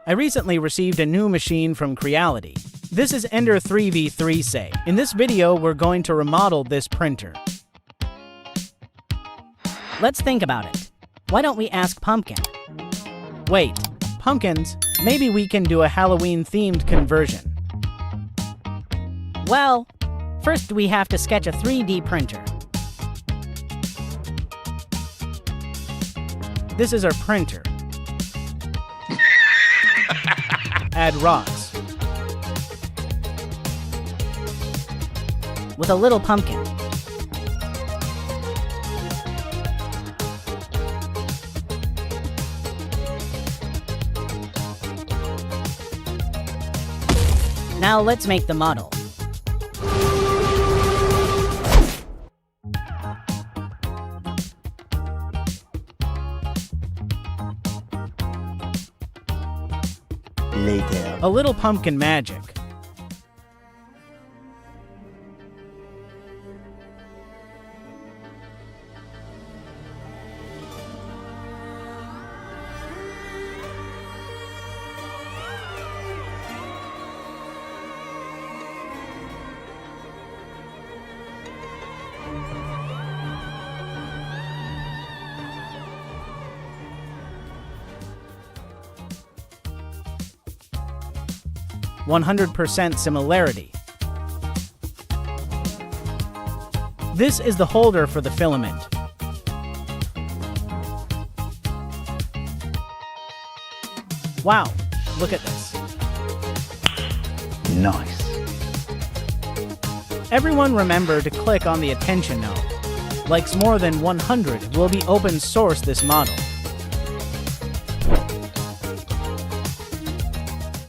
I recently received a new machine from Creality. This is Ender 3v3 Say. In this video, we're going to remodel this printer. Let's think about it. Why don't we ask Pumpkin? Wait, pumpkins? Maybe we can do a Halloween-themed conversion. Well, first we have to sketch a 3D printer. This is our printer. Add rocks. With a little pumpkin. Now let's make the model. Later. A little pumpkin magic. "100% similarity." This is the holder for the filament. Wow, look at this. Nice. Everyone remember to click on the attention node. Likes more than 100 will be open source this model.